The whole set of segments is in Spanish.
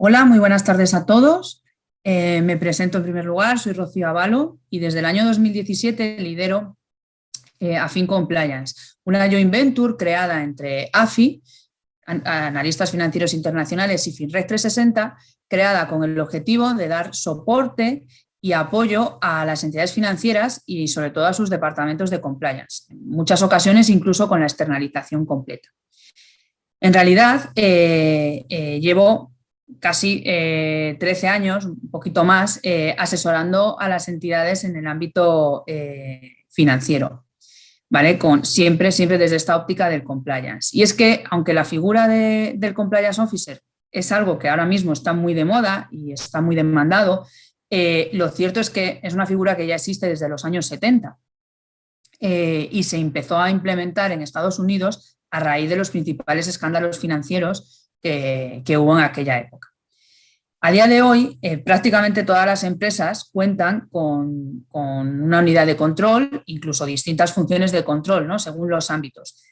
Hola, muy buenas tardes a todos. Me presento en primer lugar, soy Rocío Avalo y desde el año 2017 lidero AFIN Compliance, una joint venture creada entre AFI, Analistas Financieros Internacionales, y FinReg 360, creada con el objetivo de dar soporte y apoyo a las entidades financieras y sobre todo a sus departamentos de compliance, en muchas ocasiones incluso con la externalización completa. En realidad, llevo casi 13 años, un poquito más, asesorando a las entidades en el ámbito financiero, ¿vale? Siempre desde esta óptica del compliance. Y es que, aunque la figura del compliance officer es algo que ahora mismo está muy de moda y está muy demandado, lo cierto es que es una figura que ya existe desde los años 70 y se empezó a implementar en Estados Unidos a raíz de los principales escándalos financieros que hubo en aquella época. A día de hoy, prácticamente todas las empresas cuentan con una unidad de control, incluso distintas funciones de control, ¿no? Según los ámbitos.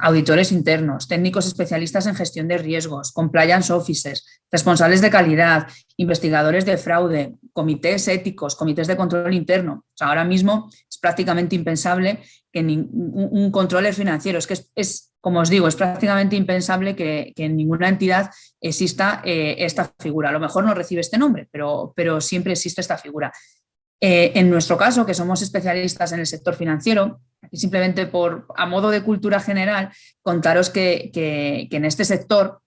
Auditores internos, técnicos especialistas en gestión de riesgos, compliance officers, responsables de calidad, investigadores de fraude, comités éticos, comités de control interno. O sea, ahora mismo es prácticamente impensable que un controller financiero, es que como os digo, es prácticamente impensable que en ninguna entidad exista esta figura. A lo mejor no recibe este nombre, pero siempre existe esta figura. En nuestro caso, que somos especialistas en el sector financiero, y simplemente a modo de cultura general, contaros que en este sector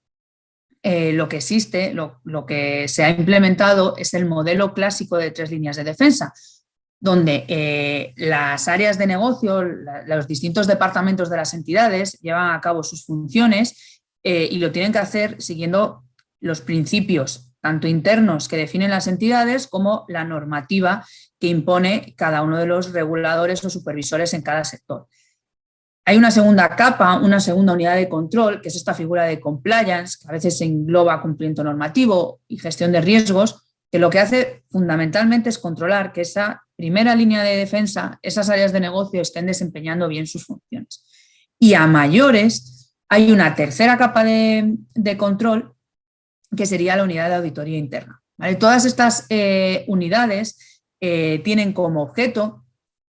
lo que existe, lo que se ha implementado es el modelo clásico de 3 líneas de defensa, donde las áreas de negocio, los distintos departamentos de las entidades llevan a cabo sus funciones y lo tienen que hacer siguiendo los principios tanto internos que definen las entidades como la normativa que impone cada uno de los reguladores o supervisores en cada sector. Hay una segunda capa, una segunda unidad de control, que es esta figura de compliance, que a veces se engloba cumplimiento normativo y gestión de riesgos, que lo que hace fundamentalmente es controlar que esa primera línea de defensa, esas áreas de negocio estén desempeñando bien sus funciones. Y a mayores hay una tercera capa de control, que sería la unidad de auditoría interna, ¿vale? Todas estas unidades tienen como objeto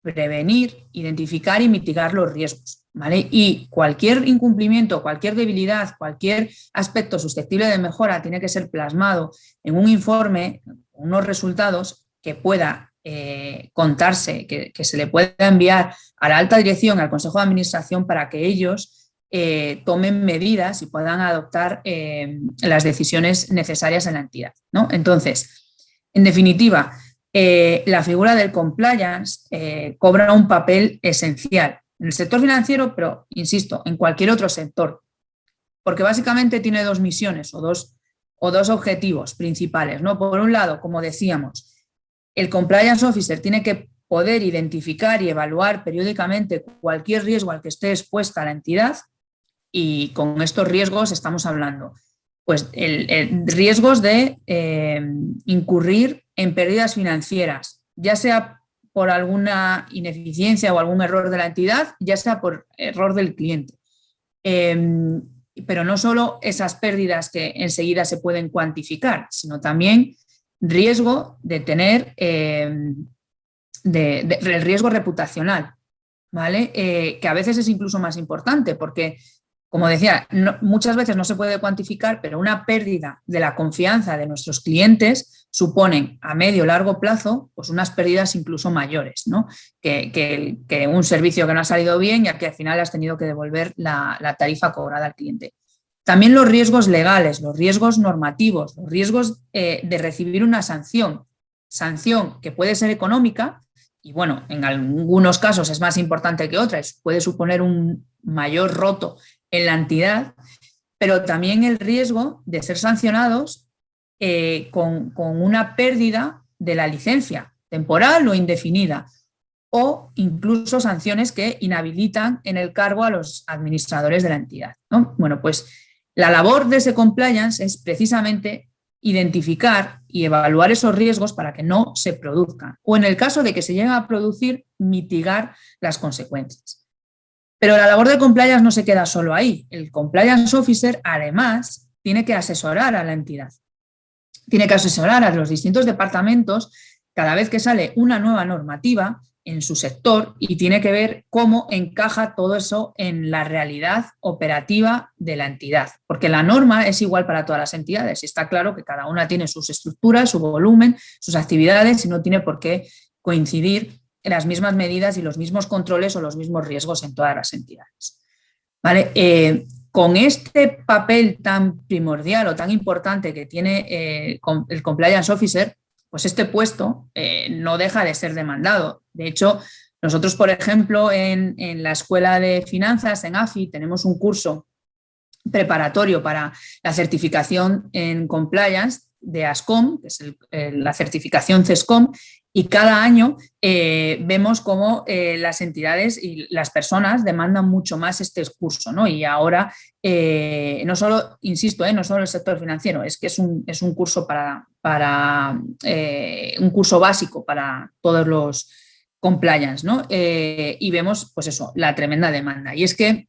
prevenir, identificar y mitigar los riesgos, ¿vale? Y cualquier incumplimiento, cualquier debilidad, cualquier aspecto susceptible de mejora tiene que ser plasmado en un informe, unos resultados que pueda contarse, que se le pueda enviar a la alta dirección, al Consejo de Administración, para que ellos tomen medidas y puedan adoptar las decisiones necesarias en la entidad, ¿no? Entonces, en definitiva, la figura del compliance cobra un papel esencial en el sector financiero, pero, insisto, en cualquier otro sector, porque básicamente tiene 2 misiones o dos objetivos principales, ¿no? Por un lado, como decíamos, el compliance officer tiene que poder identificar y evaluar periódicamente cualquier riesgo al que esté expuesta la entidad, y con estos riesgos estamos hablando pues riesgos de incurrir en pérdidas financieras, ya sea por alguna ineficiencia o algún error de la entidad, ya sea por error del cliente. Pero no solo esas pérdidas que enseguida se pueden cuantificar, sino también riesgo de tener el riesgo reputacional, ¿vale? Que a veces es incluso más importante porque, como decía, muchas veces no se puede cuantificar, pero una pérdida de la confianza de nuestros clientes suponen a medio o largo plazo pues unas pérdidas incluso mayores, ¿no? que un servicio que no ha salido bien y a que al final has tenido que devolver la tarifa cobrada al cliente. También los riesgos legales, los riesgos normativos, los riesgos de recibir una sanción que puede ser económica y, bueno, en algunos casos es más importante que otras, puede suponer un mayor roto en la entidad, pero también el riesgo de ser sancionados con una pérdida de la licencia temporal o indefinida, o incluso sanciones que inhabilitan en el cargo a los administradores de la entidad, ¿no? Bueno, pues la labor de ese compliance es precisamente identificar y evaluar esos riesgos para que no se produzcan, o en el caso de que se lleguen a producir, mitigar las consecuencias. Pero la labor de compliance no se queda solo ahí. El compliance officer, además, tiene que asesorar a la entidad, tiene que asesorar a los distintos departamentos cada vez que sale una nueva normativa en su sector y tiene que ver cómo encaja todo eso en la realidad operativa de la entidad. Porque la norma es igual para todas las entidades y está claro que cada una tiene sus estructuras, su volumen, sus actividades y no tiene por qué coincidir en las mismas medidas y los mismos controles o los mismos riesgos en todas las entidades. ¿Vale? Con este papel tan primordial o tan importante que tiene el Compliance Officer, pues este puesto no deja de ser demandado. De hecho, nosotros, por ejemplo, en la Escuela de Finanzas, en AFI, tenemos un curso preparatorio para la certificación en Compliance de ASCOM, que es la certificación CESCOM, y cada año vemos cómo las entidades y las personas demandan mucho más este curso, ¿no? Y ahora, no solo, insisto, no solo el sector financiero, es que es un curso un curso básico para todos los compliance, ¿no? Y vemos, pues eso, la tremenda demanda. Y es que,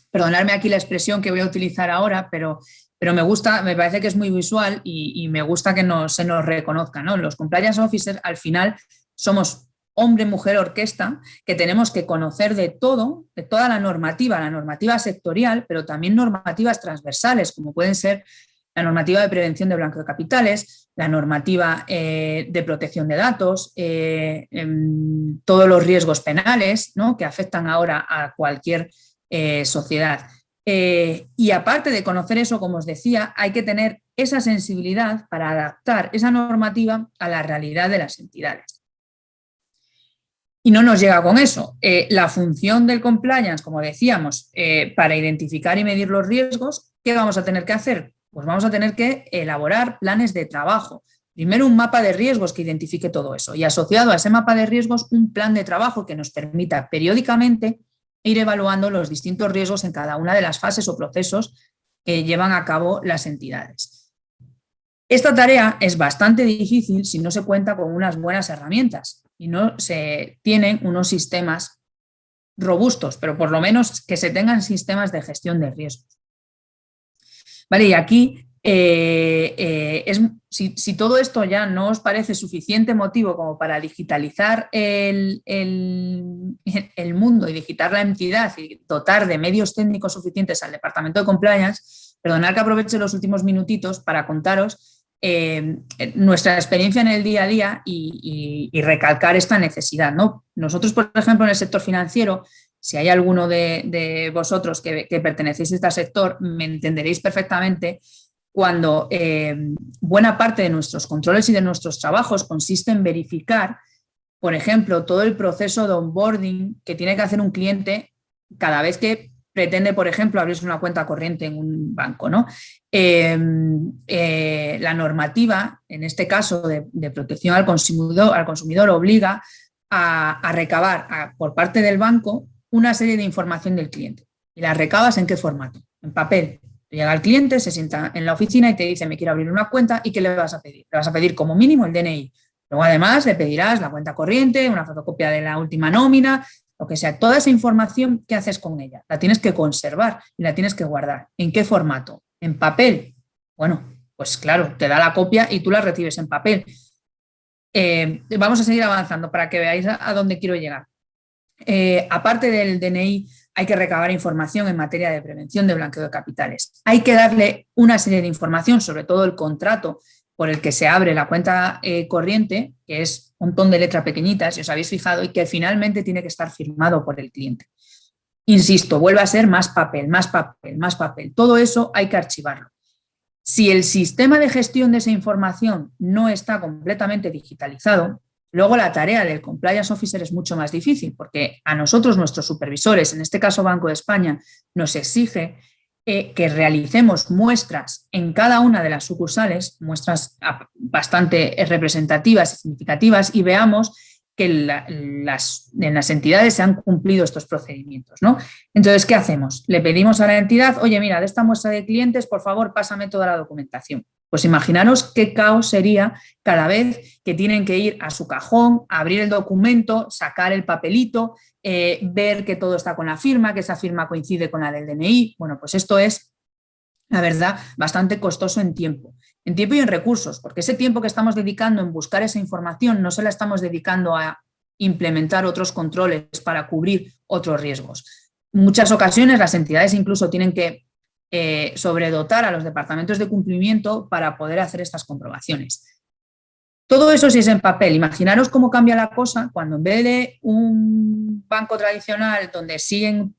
perdonadme aquí la expresión que voy a utilizar ahora, pero me gusta, me parece que es muy visual y me gusta que se nos reconozca, ¿no? Los compliance officers al final somos hombre, mujer, orquesta, que tenemos que conocer de todo, de toda la normativa sectorial, pero también normativas transversales, como pueden ser la normativa de prevención de blanqueo de capitales, la normativa de protección de datos, todos los riesgos penales, ¿no?, que afectan ahora a cualquier sociedad. Y aparte de conocer eso, como os decía, hay que tener esa sensibilidad para adaptar esa normativa a la realidad de las entidades. Y no nos llega con eso. La función del compliance, como decíamos, para identificar y medir los riesgos, ¿qué vamos a tener que hacer? Pues vamos a tener que elaborar planes de trabajo. Primero, un mapa de riesgos que identifique todo eso y asociado a ese mapa de riesgos, un plan de trabajo que nos permita periódicamente ir evaluando los distintos riesgos en cada una de las fases o procesos que llevan a cabo las entidades. Esta tarea es bastante difícil si no se cuenta con unas buenas herramientas y no se tienen unos sistemas robustos, pero por lo menos que se tengan sistemas de gestión de riesgos. Vale, y aquí, si todo esto ya no os parece suficiente motivo como para digitalizar el mundo y digitar la entidad y dotar de medios técnicos suficientes al Departamento de Compliance, perdonad que aproveche los últimos minutitos para contaros nuestra experiencia en el día a día y recalcar esta necesidad, ¿no? Nosotros, por ejemplo, en el sector financiero, si hay alguno de vosotros que pertenecéis a este sector, me entenderéis perfectamente cuando buena parte de nuestros controles y de nuestros trabajos consiste en verificar, por ejemplo, todo el proceso de onboarding que tiene que hacer un cliente cada vez que pretende, por ejemplo, abrirse una cuenta corriente en un banco, ¿no? La normativa, en este caso de protección al consumidor obliga a recabar por parte del banco una serie de información del cliente. ¿Y la recabas en qué formato? En papel. Llega el cliente, se sienta en la oficina y te dice, me quiero abrir una cuenta, ¿y qué le vas a pedir? Le vas a pedir como mínimo el DNI. Luego, además, le pedirás la cuenta corriente, una fotocopia de la última nómina, lo que sea. Toda esa información, ¿qué haces con ella? La tienes que conservar y la tienes que guardar. ¿En qué formato? ¿En papel? Bueno, pues claro, te da la copia y tú la recibes en papel. Vamos a seguir avanzando para que veáis a dónde quiero llegar. Aparte del DNI, hay que recabar información en materia de prevención de blanqueo de capitales. Hay que darle una serie de información, sobre todo el contrato por el que se abre la cuenta corriente, que es un montón de letra pequeñita, si os habéis fijado, y que finalmente tiene que estar firmado por el cliente. Insisto, vuelve a ser más papel, más papel, más papel. Todo eso hay que archivarlo. Si el sistema de gestión de esa información no está completamente digitalizado, luego la tarea del Compliance Officer es mucho más difícil, porque a nosotros, nuestros supervisores, en este caso Banco de España, nos exige que realicemos muestras en cada una de las sucursales, muestras bastante representativas y significativas, y veamos que en las entidades se han cumplido estos procedimientos, ¿no? Entonces, ¿qué hacemos? Le pedimos a la entidad, oye, mira, de esta muestra de clientes, por favor, pásame toda la documentación. Pues imaginaros qué caos sería cada vez que tienen que ir a su cajón, abrir el documento, sacar el papelito, ver que todo está con la firma, que esa firma coincide con la del DNI. Bueno, pues esto es la verdad, bastante costoso en tiempo y en recursos, porque ese tiempo que estamos dedicando en buscar esa información no se la estamos dedicando a implementar otros controles para cubrir otros riesgos. En muchas ocasiones las entidades incluso tienen que sobredotar a los departamentos de cumplimiento para poder hacer estas comprobaciones. Todo eso sí es en papel. Imaginaros cómo cambia la cosa cuando en vez de un banco tradicional donde siguen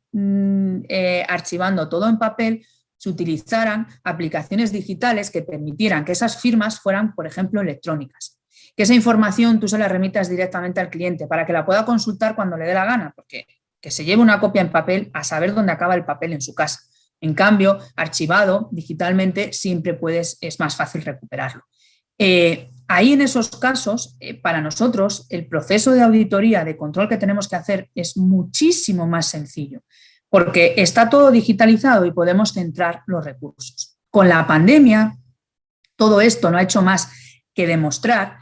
archivando todo en papel, se utilizaran aplicaciones digitales que permitieran que esas firmas fueran, por ejemplo, electrónicas. Que esa información tú se la remitas directamente al cliente para que la pueda consultar cuando le dé la gana, porque que se lleve una copia en papel a saber dónde acaba el papel en su casa. En cambio, archivado digitalmente siempre es más fácil recuperarlo. Ahí en esos casos, para nosotros, el proceso de auditoría, de control que tenemos que hacer es muchísimo más sencillo, porque está todo digitalizado y podemos centrar los recursos. Con la pandemia, todo esto no ha hecho más que demostrar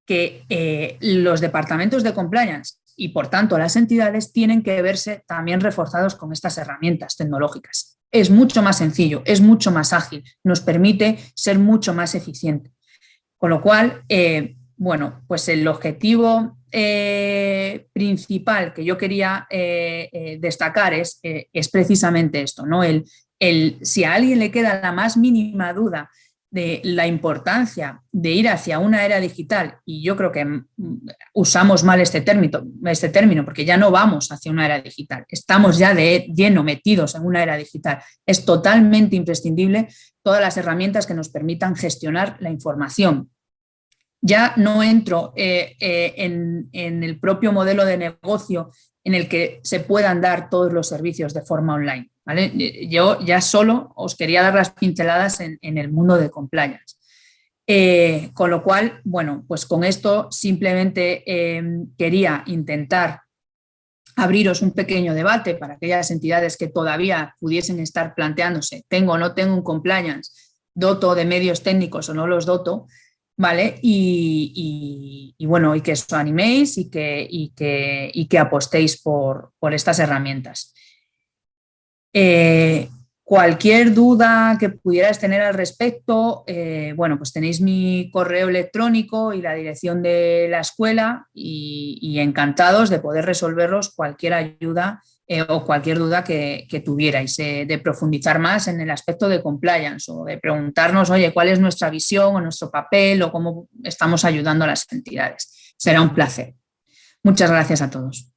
que los departamentos de compliance y, por tanto, las entidades tienen que verse también reforzados con estas herramientas tecnológicas. Es mucho más sencillo, es mucho más ágil, nos permite ser mucho más eficiente. Con lo cual, bueno, pues el objetivo principal que yo quería destacar es precisamente esto, ¿no? Si a alguien le queda la más mínima duda de la importancia de ir hacia una era digital, y yo creo que usamos mal este término, porque ya no vamos hacia una era digital, estamos ya de lleno metidos en una era digital. Es totalmente imprescindible todas las herramientas que nos permitan gestionar la información. Ya no entro en el propio modelo de negocio en el que se puedan dar todos los servicios de forma online, ¿vale? Yo ya solo os quería dar las pinceladas en el mundo de compliance. Con lo cual, bueno, pues con esto simplemente quería intentar abriros un pequeño debate para aquellas entidades que todavía pudiesen estar planteándose, ¿tengo o no tengo un compliance? ¿Doto de medios técnicos o no los doto? ¿Vale? Y bueno, y que os animéis y que apostéis por estas herramientas. Cualquier duda que pudierais tener al respecto, bueno, pues tenéis mi correo electrónico y la dirección de la escuela y encantados de poder resolveros cualquier ayuda o cualquier duda que tuvierais, de profundizar más en el aspecto de compliance o de preguntarnos, oye, ¿cuál es nuestra visión o nuestro papel o cómo estamos ayudando a las entidades? Será un placer. Muchas gracias a todos.